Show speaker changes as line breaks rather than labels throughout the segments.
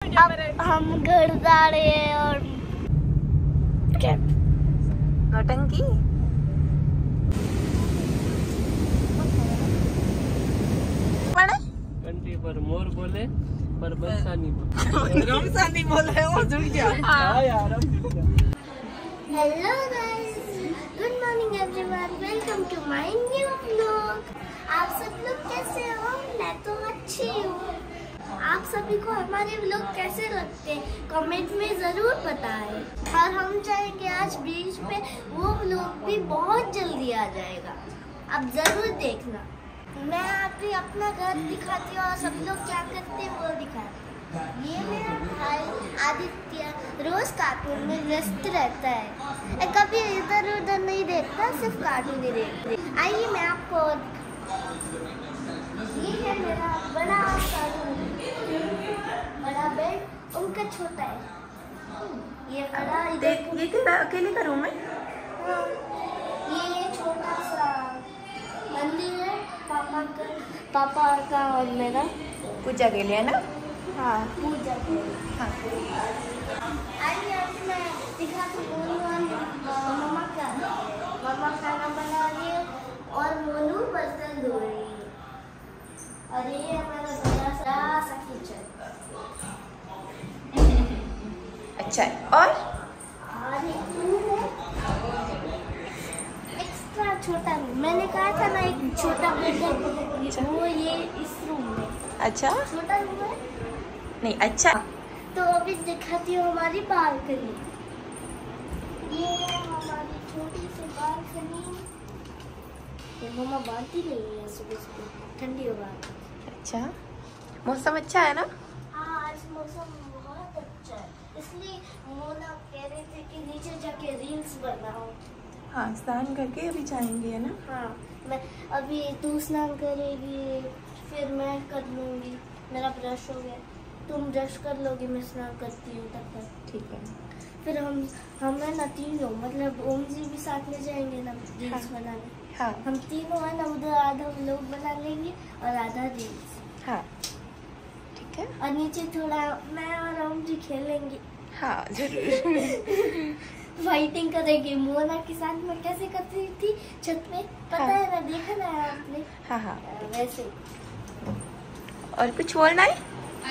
अब हम घर जा रहे हैं और क्या
नौटंकी।
कंट्री पर मोर बोले पर बरसा नहीं बोले।
रमसा नहीं बोले वो जुड़ गया।
हाँ यार अब जुड़ गया।
Hello guys, good morning everyone, welcome to my new vlog. आप सब लोग कैसे हो? मैं तो अच्छी हूँ। आप सभी को हमारे व्लॉग कैसे लगते हैं कमेंट में जरूर बताएं। और हम चाहेंगे आज बीच पे वो व्लॉग भी बहुत जल्दी आ जाएगा, आप जरूर देखना। मैं अभी अपना घर दिखाती हूँ और सब लोग क्या करते हैं वो दिखाती हूँ। ये मेरा भाई आदित्य रोज कार्टून में व्यस्त रहता है, कभी इधर उधर नहीं देखता, सिर्फ कार्टून ही देखता। आइए मैं आपको, ये है मेरा बड़ा कार्टून, बड़ा बेड, उनका छोटा है। ये बड़ा
ये तेरा अकेले का रूम है?
हाँ, ये छोटा सा मंदिर है पापा का और मेरा,
पूजा के लिए ना?
हाँ पूजा के लिए।
हाँ।
आइए अब मैं दिखाती हूँ मम्मा खाना बना रही है और मोनू बर्तन धो रही है। और ये हमारा बड़ा सा किचन।
अच्छा है। और
एक रूम है, एक्स्ट्रा छोटा रूम। मैंने कहा था ना एक छोटा बेड, वो ये इस रूम में।
अच्छा
छोटा रूम है
नहीं अच्छा।
तो अभी दिखाती हूँ हमारी बालकनी। ये है हमारी छोटी सी बालकनी। ये मम्मा बांधती नहीं है सुबह सुबह, ठंडी हवा।
अच्छा मौसम अच्छा है ना?
हाँ आज मौसम बहुत अच्छा है, इसलिए मोना कह रहे थे कि नीचे जाके रील्स बनाओ।
हाँ स्नान करके अभी जाएंगे है ना?
हाँ मैं अभी, तू स्नान करेगी फिर मैं कर लूँगी, मेरा ब्रश हो गया, तुम ब्रश कर लोगी, मैं स्नान करती हूँ तब तक।
ठीक है।
फिर हमें ना तीनों, मतलब ओम जी भी साथ में जाएंगे ना रील्स बनाने।
हाँ
हम तीनों है ना, उधर आधा व्लॉग बना लेंगे और आधा रील्स।
हाँ ठीक है।
और नीचे थोड़ा मैं और ओम जी खेलेंगे।
हाँ जरूर।
फाइटिंग करेंगे मोना के साथ में, कैसे करती थी छत पे, पता
हाँ।
है ना, देखा ना आपने?
हाँ हाँ।
वैसे।
और कुछ बोलना है?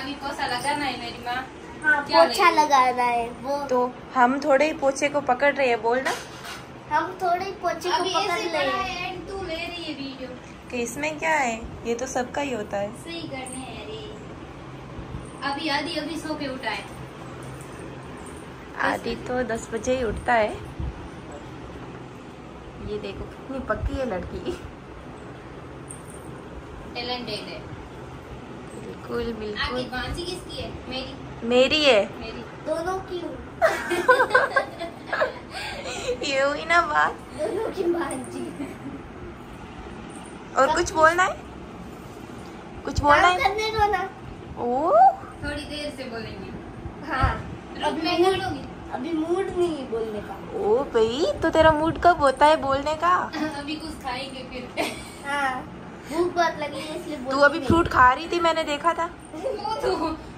अभी पोछा लगाना है मेरी माँ।
हाँ
क्या
पोछा
नहीं?
लगाना है वो।
तो हम थोड़े ही पोछे को पकड़ रहे हैं, बोलना।
हम थोड़े ही पोछे को
अभी
पकड़
ऐसे
ले।
बड़ा है, तू ले रही है वीडियो।
कि इसमें क्या है, ये तो सबका ही होता है।
सही करने है रे। अभी आदि अभी सो के उठा है।
आदि तो 10 बजे ही उठता है। ये देखो कितनी पक्की है लड़की।
टैलेंटेड है।
बिल्कुल
आगे
बिल्कुल।
बांसी किसकी है? मेरी।
मेरी है।
मेरी।
दोनों की हूँ।
ये हुई ना बात।
दोनों की भांजी।
और कुछ बोलना है? कुछ बोलना
काम
है?
करने दो ना।
ओ
थोड़ी देर से बोलेंगे।
हाँ
अब मैं कर लूंगी।
अभी मूड नहीं है बोलने का।
ओ भाई, तो तेरा मूड कब होता है बोलने का?
अभी कुछ खाएंगे फिर।
हाँ भूख बहुत लगी है इसलिए
तू अभी फ्रूट खा रही थी, मैंने देखा था।
वो तो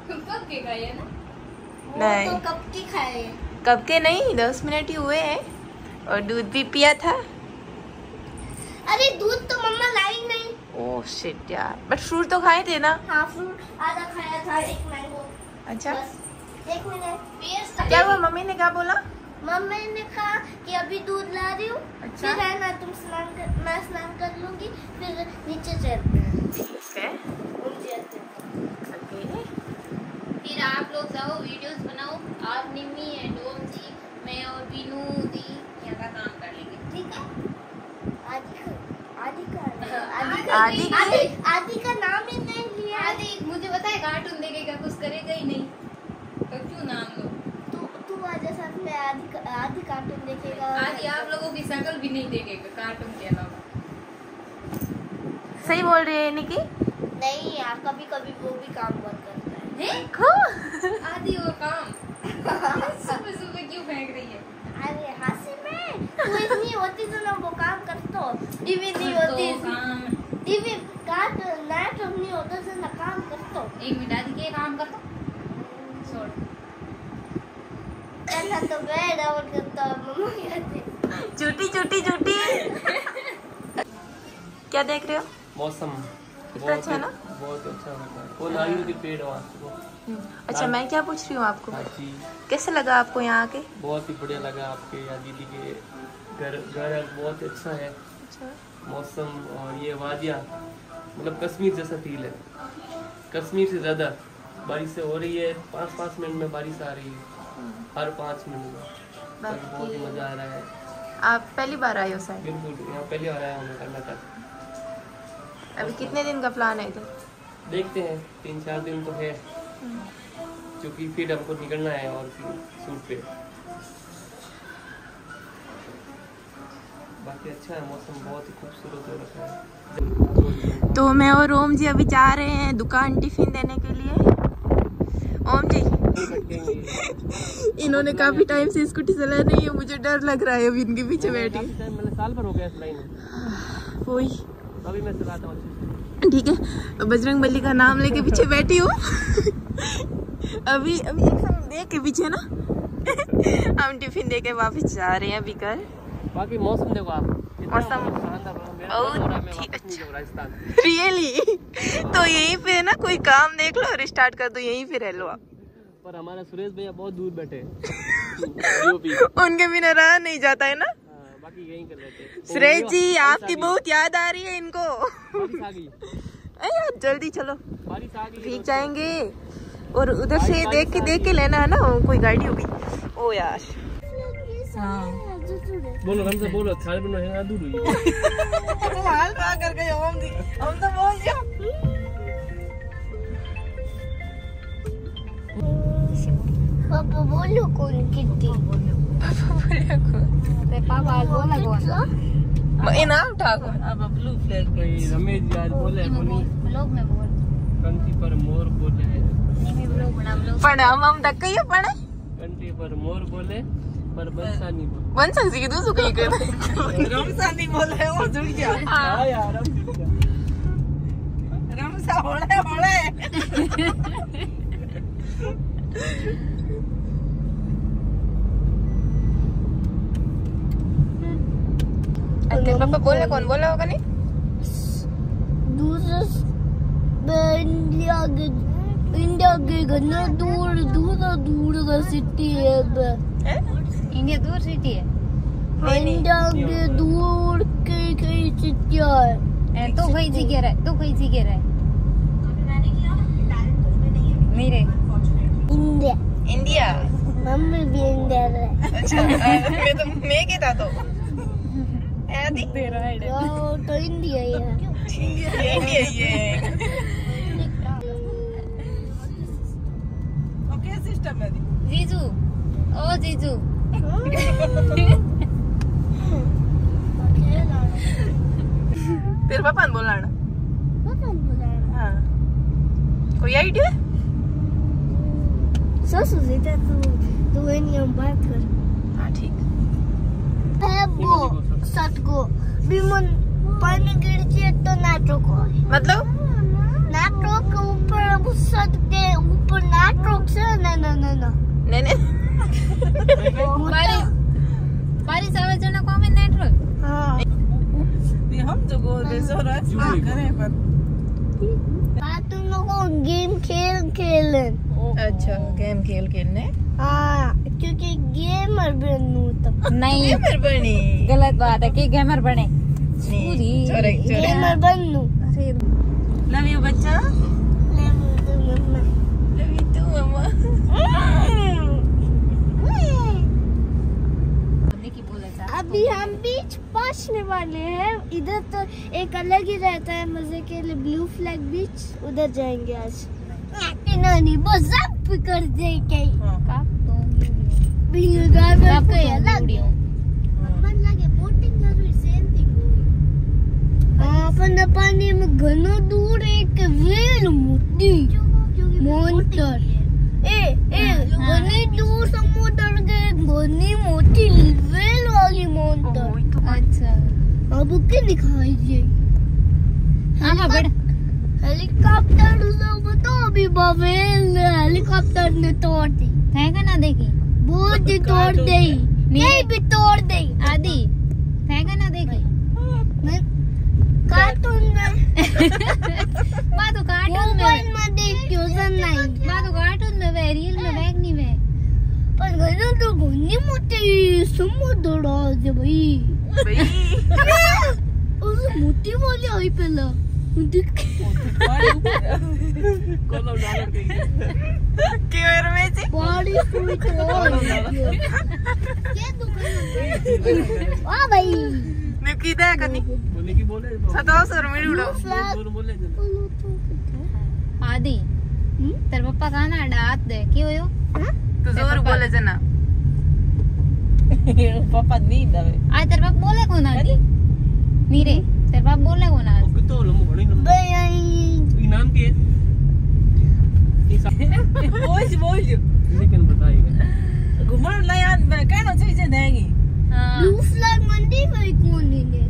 कब के खाई है ना?
नहीं।
तो कब की खाए?
कब के नहीं, 10 मिनट ही हुए हैं। और दूध भी पिया था।
अरे दूध तो मम्मा लाई नहीं।
ओह शिट यार, बट फ्रूट तो खाए थे ना?
हाँ फ्रूट आधा खाया था, एक मैंगो।
अच्छा
बस 1 मिनट।
क्या हुआ, मम्मी ने क्या बोला?
मम्मी ने कहा कि अभी दूध ला रही हूँ।
अच्छा।
फिर है ना तुम मैं स्नान कर लूंगी, फिर नीचे चलते हैं।
ठीक है। ओके।
फिर आप लोग जाओ वीडियोस बनाओ, आप निम्मी एंड ओम जी, मैं और बीनू दी यहाँ का काम कर लेंगे।
ठीक है। आदि का नाम ही नहीं लिया।
आदि मुझे पता है कार्टून देखेगा, कुछ करेगा ही नहीं, तो क्यों नाम लो?
तू आजा साथ में, आदि कार्टून देखेगा।
आदि आप लोगों की शक्ल भी नहीं देखेगा कार्टून के अलावा।
सही बोल रही है निकी?
नहीं यार, कभी कभी वो भी काम बहुत करता है।
देखो।
आदि और काम सुबह सुबह क्यों फेंक रही है?
अरे हंसी में तू इतनी होती तो ना वो काम कर, तो टीवी नहीं होती,
तो काम
टीवी काट नेट नहीं होता तो ना काम कर। तो
एक मिनट, आदि के काम कर तो
पहला तो मैं डाउन करता हूँ मम्मा कहते
झूठी झूठी झूठी। क्या देख रहे हो?
मौसम
कितना अच्छा है ना?
बहुत अच्छा लगा। वो नारियल के पेड़ वहाँ से।
अच्छा मैं क्या पूछ रही हूँ आपको,
हाँ जी,
कैसे लगा आपको यहाँ आके?
बहुत ही बढ़िया लगा। आपके यहाँ दीदी के घर बहुत अच्छा है। मौसम और ये वादियाँ मतलब कश्मीर जैसा फील है। कश्मीर से ज़्यादा बारिश हो रही है। 5-5 मिनट में बारिश आ रही है, हर 5 मिनट में। बहुत ही मज़ा आ रहा है।
आप पहली बार आए हो शायद?
बिल्कुल, यहाँ पहली बार आया हूँ मैं कर्नाटक।
अभी कितने दिन का प्लान है इधर?
देखते हैं, 3-4 दिन तो है, क्योंकि फिर हमको निकलना है और फिर शूट पे। बाकी अच्छा है, मौसम बहुत ही खूबसूरत हो रखा है।
तो मैं और ओम जी अभी जा रहे हैं दुकान टिफिन देने के लिए। ओम जी इन्होंने काफी टाइम से स्कूटी चला नहीं है, मुझे डर लग रहा है अभी इनके पीछे बैठी।
मैंने साल भर हो गया इस लाइन में,
वही
अभी मैं चलाता हूँ।
ठीक है, तो बजरंग बली का नाम लेके पीछे बैठी हूँ। अभी अभी एक हम देख के पीछे ना हम टिफिन दे के वापस जा रहे हैं अभी घर।
बाकी मौसम देखो आप,
मौसम बहुत ही अच्छा रियली। तो यहीं पे ना कोई काम देख लो और स्टार्ट कर दो, यहीं पे रह लो आप।
पर हमारा सुरेश भैया बहुत दूर बैठे हैं।
उनके बिना रहा नहीं जाता है ना।
बाकी यहीं कर लेते हैं।
सुरेश जी आपकी बहुत याद आ रही है इनको।
बारिश आ गई,
यार जल्दी चलो,
बारिश आ गई,
भीग जाएंगे। और उधर से देख के लेना है ना, कोई गाड़ी होगी। ओ यार
बोलो हमसे बोलो, थाली बनो है दूर हुई।
हाल पा कर गए हम तो बोल जाओ।
पापा बोलो कौन कितनी पापा बोला कौन
इनाम ठाकुर।
अब ब्लू फ्लैग कोई रमेश जी आज बोले
ब्लॉग में बोल
कंठी पर मोर बोले,
ब्लॉग बना ब्लॉग
पढ़ा हम तक कहीं पढ़े।
कंठी पर मोर बोले पर बंसा नहीं बोले।
वन सकती है दूसरों कहीं कर रमसा नहीं बोल रहे हो जुड़ गया।
हाँ यार अब जुड़ गया।
रमसा होले तेरे पापा बोलने कौन बोला होगा? नहीं
दूसरा इंडिया के घना दूर का सिटी है।
इंडिया दूर सिटी है।
इंडिया के दूर कई सिटियाँ है।
तो कई जगह रहे, तो कई जगह रहे नहीं रहे।
इंडिया
इंडिया
मम्मी भी इंडिया रहे।
अच्छा मैं क्या था तो तेरा
तो इंडिया ही है।
इंडिया ये ओके सिस्टम है
जीजू। ओ जीजू
तेरे पापा ने बोला ना? हाँ कोई आइडिया?
सीधा तू हम बात कर।
हाँ ठीक
है वो सटको बिमन पानी गिर जाए तो नाटो को
मतलब
नाटो के ऊपर वो सट के ऊपर नाटो से ना
नहीं
बारिश आवे जना को में नेटवर्क।
हाँ
हम जो गोल बेसोरा करे पर
तुम लोगों गेम खेलने।
अच्छा गेम खेलने।
हाँ क्योंकि गेमर बनूं तो
नहीं
गेमर बनी
गलत बात है कि गेमर बने।
गेमर बनूं।
लव यू बच्चा। लव यू टू मम्मा।
अभी हम बीच पहुंचने वाले हैं। इधर तो एक अलग ही रहता है मजे के लिए, ब्लू फ्लैग बीच। उधर जाएंगे आज। नानी बस जंप कर देंगे। पानी में घना दूर एक वेल मोटी मॉन्स्टर घनी दूर समुद्र के घनी मोटी वेल वाली मॉन्स्टर।
अच्छा
अब के दिखाई दे। हेलीकॉप्टर तो अभी बवेल हेलीकॉप्टर ने तोड़ दी।
फेंका ना देखी
बहुत ही तोड़ दी, नहीं भी तोड़ दी।
आदि फेंका ना देखी
कार्टून में
माँ तो कार्टून
में देखती हूँ नहीं।
माँ तो कार्टून में वे रियल में बैग नहीं वे
पर घर तो घुनी मोटी समुद्र आज भाई उस मोटी वाली आई पहला बारिश हुई तो भाई
किधर करनी
बोले की बोले
सताओ सर मेरी उड़ो
बोले
आदि तेरे पापा का ना डांट दे क्यों यो
तो जोर बोले जना
पापा नहीं दवे
आज तेरे पापा बोले कौन आदि नीरे तेरे पापा बोले कौन आज
कितो लंबो घणी लंबो ई नाम की है
बोल
लेकिन बताइएगा
घुमण लायन मैं कहनो चीज देंगी
हां
ब्लू फ्लैग मंडी में कौन नहीं।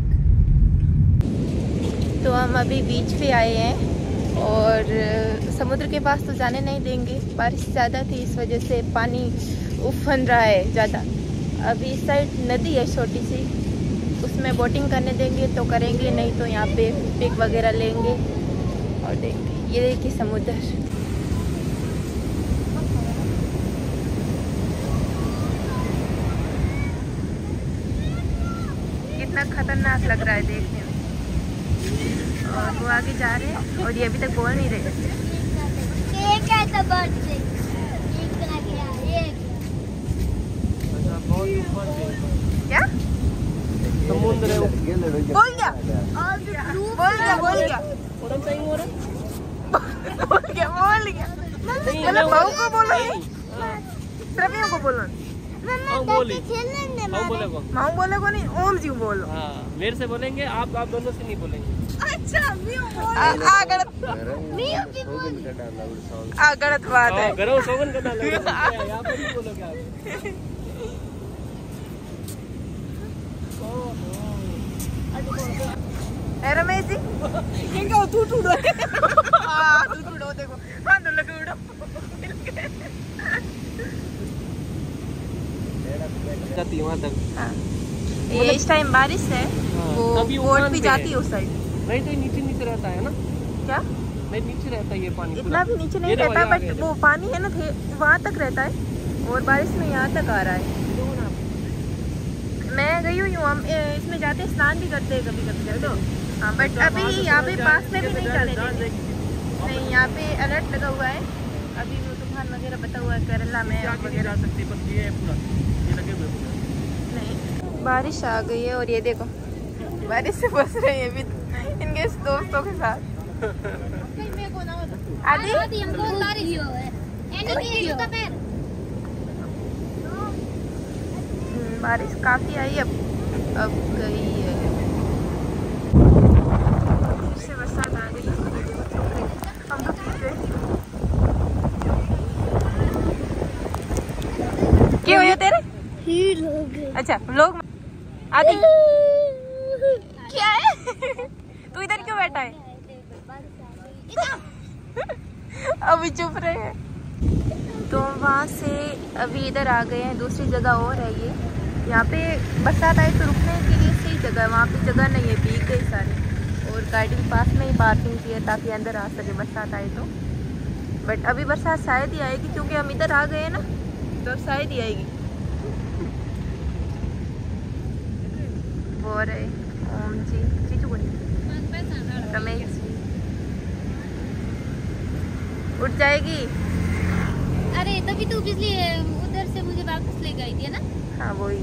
तो हम अभी बीच पे आए हैं और समुद्र के पास तो जाने नहीं देंगे, बारिश ज़्यादा थी इस वजह से पानी उफन रहा है ज़्यादा। अभी इस साइड नदी है छोटी सी, उसमें बोटिंग करने देंगे तो करेंगे, नहीं तो यहाँ पे पिक वगैरह लेंगे और देखेंगे। ये देखिए समुद्र, कितना खतरनाक लग रहा है देखने में। और वो आगे जा रहे हैं और ये अभी तक बोल नहीं रहे।
केक है तो बर्थडे केक आ गया ये
बहुत ऊपर से
क्या
समुद्र है
बोल गया बोल गया
और सही हो रहा
बोल गया मतलब बहू को बोलो, श्रवियों को बोलो। माऊ बोले को नहीं, ओम जी बोलो।
हाँ मेरे से बोलेंगे, आप दोनों से नहीं बोलेंगे।
अच्छा गलत बात है।
गरम सोगन करना लगा यहाँ पर ही बोलोगे आप।
रमेश जी तू टूटो देखो हाँ तो लगे उड़ो।
वहाँ तक
ये इस टाइम बारिश है, वो बोट भी जाती है उस साइड।
नहीं तो नीचे रहता है ना
क्या?
नहीं नीचे रहता है ये पानी,
इतना भी नीचे नहीं रहता, बट वो पानी है ना वहाँ तक रहता है और बारिश में यहाँ तक आ रहा है। मैं गई हुई हूँ, हम इसमें जाते स्नान भी करते हैं कभी कभी तो। हाँ बट अभी यहाँ पे पास में भी नहीं जाने देंगे। नहीं यहाँ पे अलर्ट लगा हुआ है, अभी वो तूफान वगैरह बता हुआ है केरला में वगैरह। नहीं बारिश आ गई है और ये देखो बारिश से बस रही है अभी इनके दोस्तों के साथ। आदि बारिश काफी आई, अब गई है, फिर से बरसात आ गई। हम तो भीग गए। क्या हुआ तेरे? अच्छा लोग आदि क्या है? तू इधर क्यों बैठा है? अभी चुप रहे हैं। तो वहाँ से अभी इधर आ गए हैं, दूसरी जगह और है ये। यहाँ पे बरसात आए तो रुकने के लिए सही जगह है, वहाँ पे जगह नहीं है, भीग गई सारे। और गाड़ी पास में ही पार्किंग की है ताकि अंदर आ सके बरसात आए तो। बट अभी बरसात शायद ही आएगी क्योंकि हम इधर आ गए हैं ना, तो अब शायद ही आएगी। वो रहे ओम जी, चीचू को रमेश जी उठ जाएगी।
अरे तभी तो पिछली उधर से मुझे वापस ले गई थी ना।
हाँ वही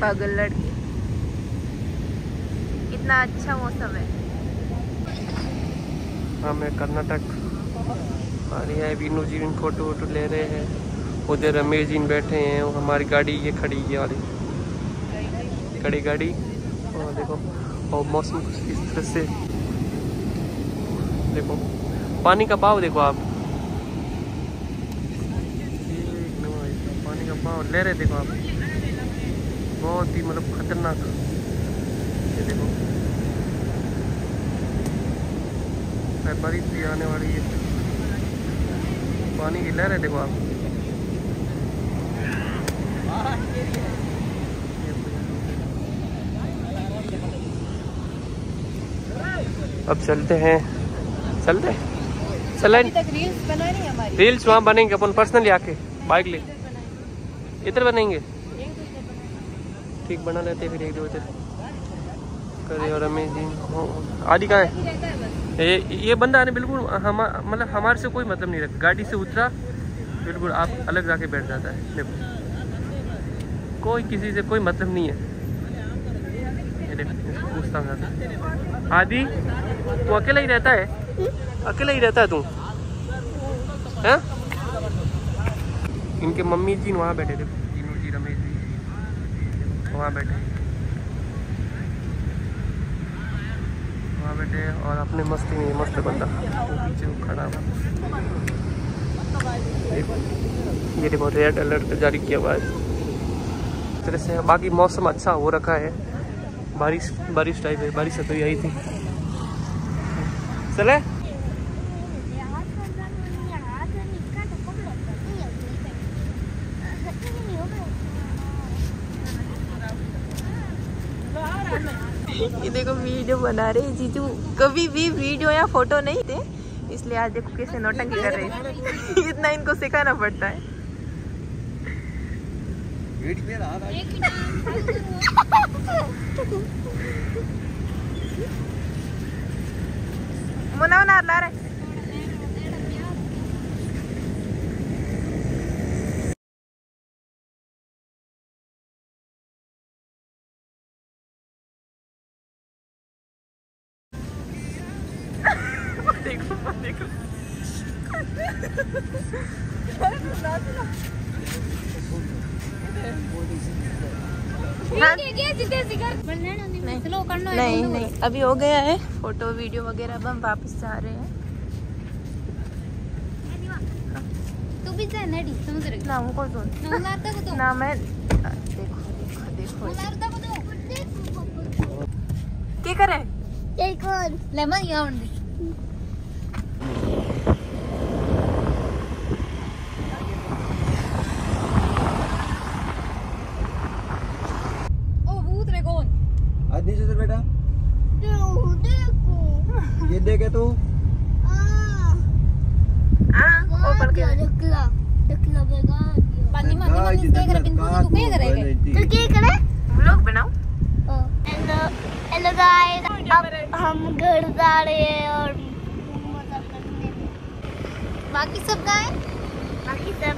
पागल लड़की। इतना अच्छा मौसम है।
हाँ मैं कर्नाटक और यहाँ बीनू जी फोटो वोटो ले रहे हैं। उधर रमेश जी बैठे हैं, हमारी गाड़ी ये खड़ी है वाली खड़ी गाड़ी। और देखो और मौसम कुछ इस तरह से, देखो पानी का भाव देखो आप, पानी का भाव ले रहे देखो आप, बहुत ही मतलब खतरनाक। ये देखो शायद बारिश भी आने वाली है। पानी की लहर है, देखो आप। अब चलते हैं, चलते चलें। रील्स वहाँ बनेंगे अपन पर्सनली आके बाइक ले, इधर बनेंगे। ठीक बना लेते फिर एक दो इधर करे। और अमेजिंग आदि कहाँ है? ये बंदा ने बिल्कुल मतलब हमारे से कोई मतलब नहीं रखा। गाड़ी से उतरा बिल्कुल आप अलग जाके बैठ जाता है। देखो कोई किसी से कोई मतलब नहीं है। ये देखो पूछता हूँ आदि तू अकेला ही रहता है? अकेला ही रहता है तू? हैं? इनके मम्मी जी वहाँ बैठे थे, तीनों जी, रमेश जी वहाँ बैठे और अपने मस्ती में मस्त बंदा पीछे खड़ा हुआ। ये देखो रेड अलर्ट जारी किया हुआ है इस तरह से। बाकी मौसम अच्छा हो रखा है, बारिश टाइप है, बारिश तो यही थी। चले
ये देखो वीडियो बना रहे जीजू। कभी भी वीडियो या फोटो नहीं थे, इसलिए आज देखो कैसे नौटंकी कर रहे हैं। इतना इनको सिखाना पड़ता है। मुना ला रहे देखो देखो। नहीं नहीं अभी हो गया है फोटो वीडियो वगैरह। अब हम वापस जा रहे हैं।
तू भी जा नडी समुद्र
ना उनको सुन ना मैं देखो देखो देखो क्या करे
लेमन यावन
आज नीचे उतर बेटा। ये देखे तू
ऊपर के
पानी में देख रहा बिंदु तू क्या करेगा?
तो क्या करे?
व्लॉग बनाओ।
हेलो हेलो गाइस, अब हम घर जा रहे हैं और मजा करने।
बाकी सब गाय
बाकी सब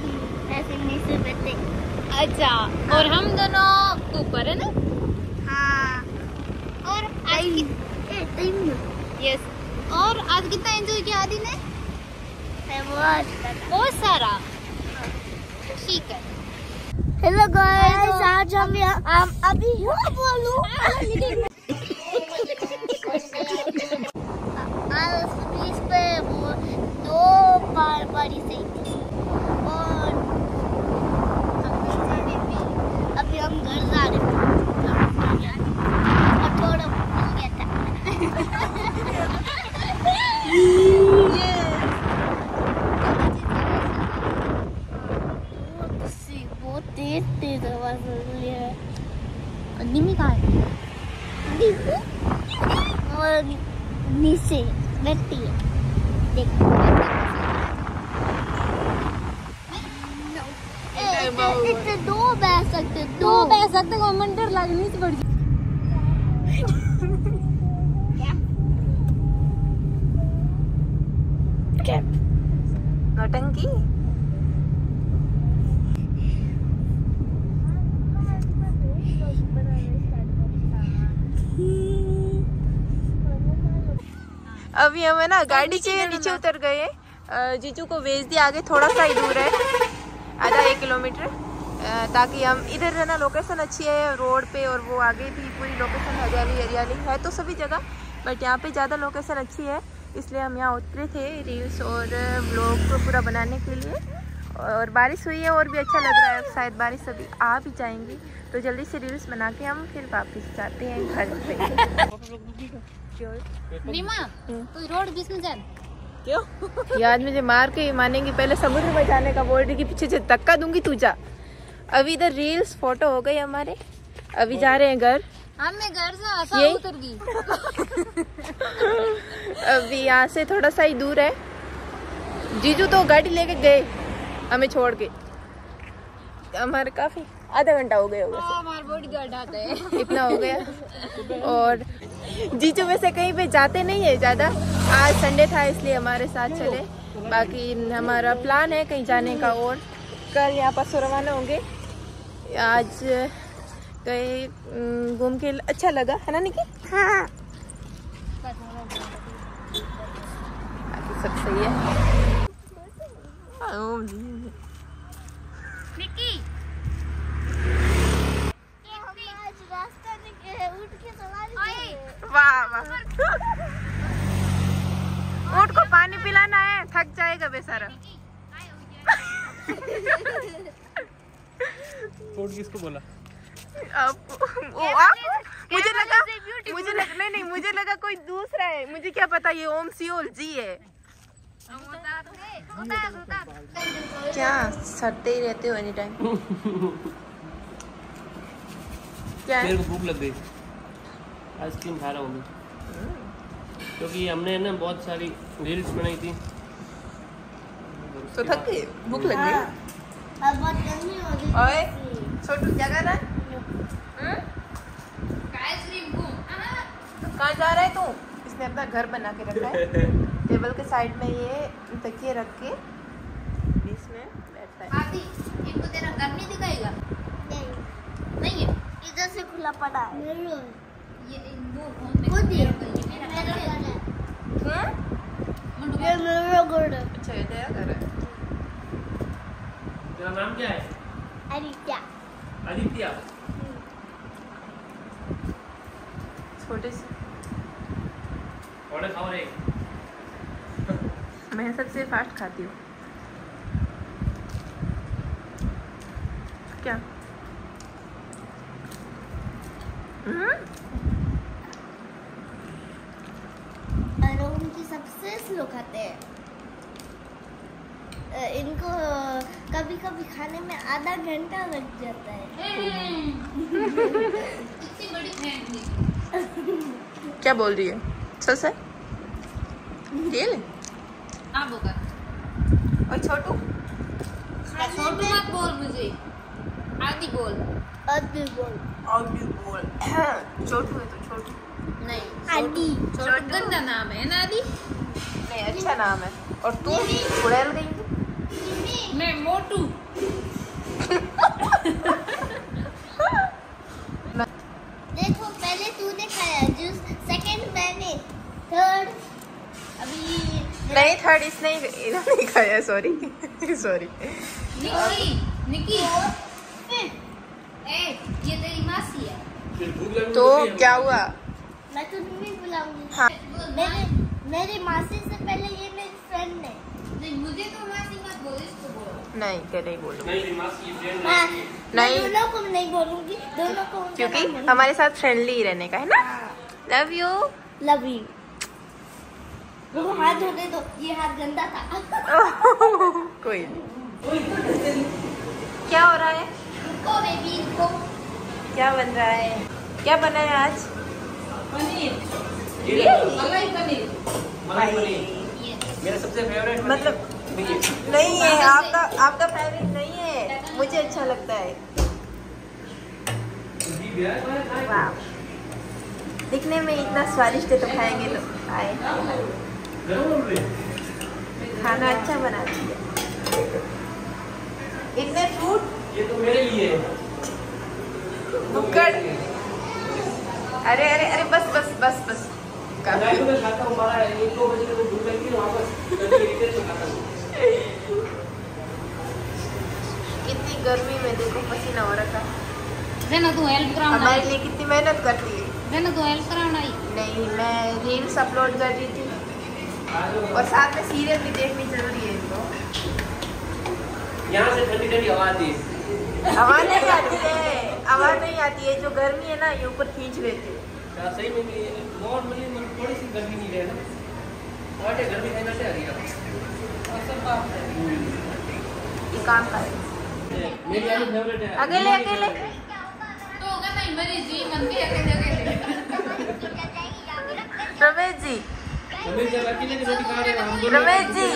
ऐसे नीचे बैठे।
अच्छा, और हम दोनों ऊपर है ना?
हाँ,
और आज
यस,
और आज कितना एंजॉय किया आदि ने? बहुत सारा। ठीक है।
हेलो गाइस, आज हम अभी बोलूं आज बीच पे वो 2 बार बारिश आई थी और अभी हम घर जा रहे हैं और थोड़ा भूल गया था। बहुत तेज आवाज हो रही है।
निमी कहाँ है?
और नीचे बैठी है, देखो। इतने 2 बैठ सकते, 2
बैठ सकते को मंडर लगनी से बढ़
नौटंकी। अभी हमें ना गाड़ी से नीचे उतर गए। जीजू को भेज दिया, आगे थोड़ा सा ही दूर है, आधा 1 किलोमीटर, ताकि हम इधर है ना लोकेशन अच्छी है रोड पे, और वो आगे भी पूरी लोकेशन हरियाली हरियाली है तो सभी जगह, बट यहाँ पे ज़्यादा लोकेशन अच्छी है, इसलिए हम यहाँ उतरे थे रील्स और व्लॉग को पूरा बनाने के लिए। और बारिश हुई है और भी अच्छा लग रहा है। अब शायद बारिश अभी आ भी जाएंगी, तो जल्दी से रील्स बना के हम फिर वापस जाते हैं घर पे।
रीमा, तू रोड बीच में जा।
क्यों?
ये आज मुझे मार के मानेंगी। पहले समुद्र में जाने का बोल रही कि पीछे से धक्का दूंगी तू जा। अभी इधर रील्स फोटो हो गई हमारे, अभी जा रहे हैं घर।
हमने घर से आशा उतर गई।
अभी यहाँ से थोड़ा सा ही दूर है। जीजू तो गाड़ी लेके गए हमें छोड़ के। हमारे काफी आधा घंटा हो गया होगा।
हमारे बॉडीगार्ड आते हैं।
इतना हो गया। और जीजू वैसे कहीं पे जाते नहीं है ज्यादा। आज संडे था इसलिए हमारे साथ चले। बाकी हमारा प्लान है कहीं जाने का और कल यहाँ पर रवाना होंगे। आज कहीं घूम के अच्छा लगा है ना निकी? हाँ सब सही है।
निकी
वाह वाह। ऊँट को पानी पिलाना है, थक जाएगा बेचारा।
ऊँट किसको बोला? मुझे लगा कोई दूसरा है। मुझे क्या पता ये ओम सियोल जी है।
क्या सटते ही रहते हो एनी टाइम? क्या
मेरे को भूख लग गई, आइसक्रीम खा रहा हूँ मैं। क्योंकि हमने ना बहुत सारी रील्स बनाई थी
तो थक गए, भूख लग गई।
अब बहुत गर्मी हो रही है।
ओए छोटू क्या कर रहा है?
आइसक्रीम को
कहाँ जा रहा है तू? इसने अपना घर बना के रखा है। टेबल के साइड में ये तकिए रख के बीच में बैठता है।
आदि इनको तेरा घर नहीं दिखाएगा? नहीं है,
इधर से खुला पड़ा है।
ये वो फोन में
खुद ही
मेरा घर है।
ये मेरा घर है।
अच्छा ये तेरा घर है।
तेरा नाम क्या है?
आदित्य।
आदित्य।
छोटे से
ऑर्डर खाओ रे।
मैं सबसे फास्ट खाती हूँ। क्या?
और उनकी सबसे स्लो खाते हैं। इनको कभी कभी खाने में आधा घंटा लग जाता है।
इतनी बड़ी फैमिली।
क्या बोल रही है? सच है? ये ले।
आप होगा
और छोटू
छोटू मत बोल मुझे, आदि बोल।
आदि बोल।
आदि बोल। छोटू है तो छोटू
नहीं,
आदि।
छोटू गंदा नाम है ना आदि?
नहीं अच्छा नाम है। और तू उड़ैल गई?
मैं मोटू।
देखो पहले तूने खाया जूस, सेकंड मैंने, थर्ड अभी
नहीं थर्ड इसने नहीं खाया। Sorry sorry.
निकी निकी ए ये तेरी मासी है।
तो क्या हुआ?
मैं तो नहीं बुलाऊंगी।
हाँ।
मेरी मासी से पहले ये मेरी फ्रेंड है।
नहीं मुझे तो मासी मत बोल, इसको बोल।
नहीं क्या नहीं बोलूँ।
नहीं मासी फ्रेंड
हाँ,
नहीं।
मैं दोनों को नहीं बोलूंगी, दोनों को उनका
क्योंकि
नाम बोलूंगी।
हमारे साथ फ्रेंडली ही रहने का है ना। Love you.
Love you. वो हाथ धोने दो, ये हाथ गंदा था।
कोई नहीं। क्या हो रहा है?
रुको बेबी रुको।
क्या बन रहा है? क्या बना है आज?
पनीर,
ये
मलाई पनीर।
मलाई पनीर मेरा सबसे फेवरेट।
मतलब नहीं है आपका फेवरेट नहीं है। मुझे अच्छा लगता है। वाह दिखने में इतना स्वादिष्ट है तो खाएंगे तो आए। खाना अच्छा बनाती है। इतने फ्रूट
ये तो मेरे लिए है।
बुक्कड़। अरे अरे अरे बस बस बस बस
मैं तो मैं खाता हूँ, हमारा 1-2 बजे को भूख लगती है वापस खाता हूँ।
कितनी गर्मी में देखो पसीना हो रखा है।
देना तू हेल्प कराना।
हमारे लिए कितनी मेहनत करती है।
देना तू हेल्प कराना ही।
नहीं मैं रील्स अपलोड कर रही थी और साथ में सीरियल भी देखनी जरूरी है इनको।
यहाँ से ठंडी ठंडी हवा आती है।
आवाज नहीं आती है, आवाज नहीं आती है। जो गर्मी है ना ये ऊपर खींच लेते हैं।
सही में नॉर्मली थोड़ी सी गर्मी नहीं रहे ना। वाटे घर में खाना चाहिए
ये काम कर
मेरी आलू फेवरेट है
अकेले अकेले
तो होगा नहीं मेरी जी मन के अकेले
रमेश जी
हमें जब अकेले की रोटी खा रहे हैं हम दोनों
रमेश जी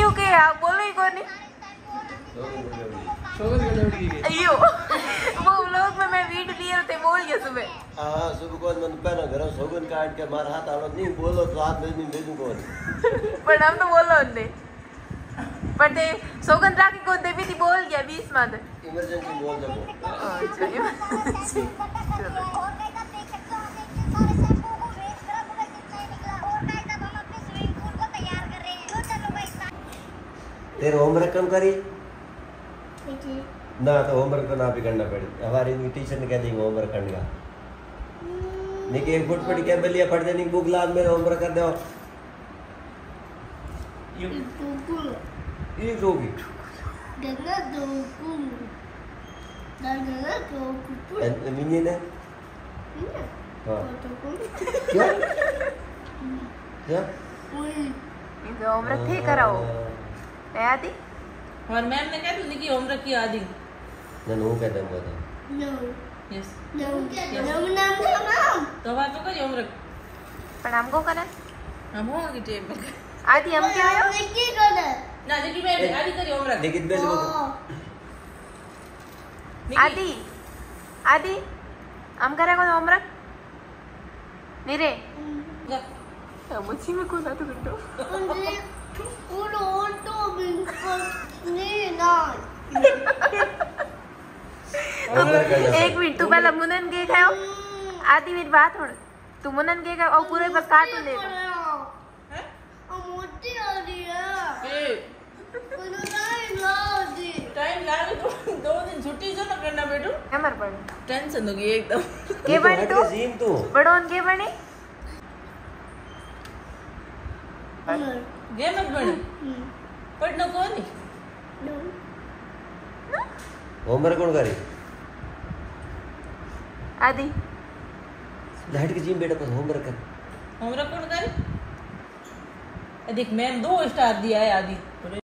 यूं के आप बोलो ही कौन
सोगन का रोटी है
अयो वो व्लॉग में मैं वीडियो लिए थे बोल गया सुबह
हाँ सुबह को मन पहना घर सोगन काट के मार हाथ आलो नहीं बोलो तो हाथ में नहीं भेजूं कौन
पर हम तो बोलो उनने पर ते सौगंध राखी को देवी थी बोल गया 20 माह
इमरजेंसी बोल दो
अच्छा
तेरे होमवर्क कम करी ना तो होमवर्क तो ना भी करना पड़ी हमारी टीचर ने कह दी होमवर्क करने का नहीं कि एक फुट पड़ी क्या बलिया पढ़ देनी बुक लाद मेरे होमवर्क कर दो ये दोगी मिनी ने हाँ क्या क्या
इसे होमवर्क ठीक कराओ ले आती
और मैम ने कहा तूने की होमवर्क की आदि
ना नो कहता हूँ तो
यस
No.
तो बात तो करी होमवर्क
पर हमको करा
हम होंगे टेप में
आदि हम क्या आयो
ना देखी मैं आदि करी होमवर्क
लेकिन बेल
आदि आदि हम करेगा होमवर्क नीरे मुझे में कौन आते घंटो एक मिनट तू पहले मुनन के खाओ आदि मेरी बात हो तू मुनन के खाओ और पूरे बस कार्टून ले
टाइम लागे तो 2 दिन छुट्टी जो ना करना बेटू
नंबर पढ़
टेंशन होगी एकदम
के बनी तू
जीम तू
बड़ोन के बनी
गेम मत बनी पढ़ना कौन है
होमवर्क कौन करे
आदि
लाइट के जिम बेटा पर होमवर्क कर
होमवर्क कौन करे देख मैम 2 स्टार दिया है आदि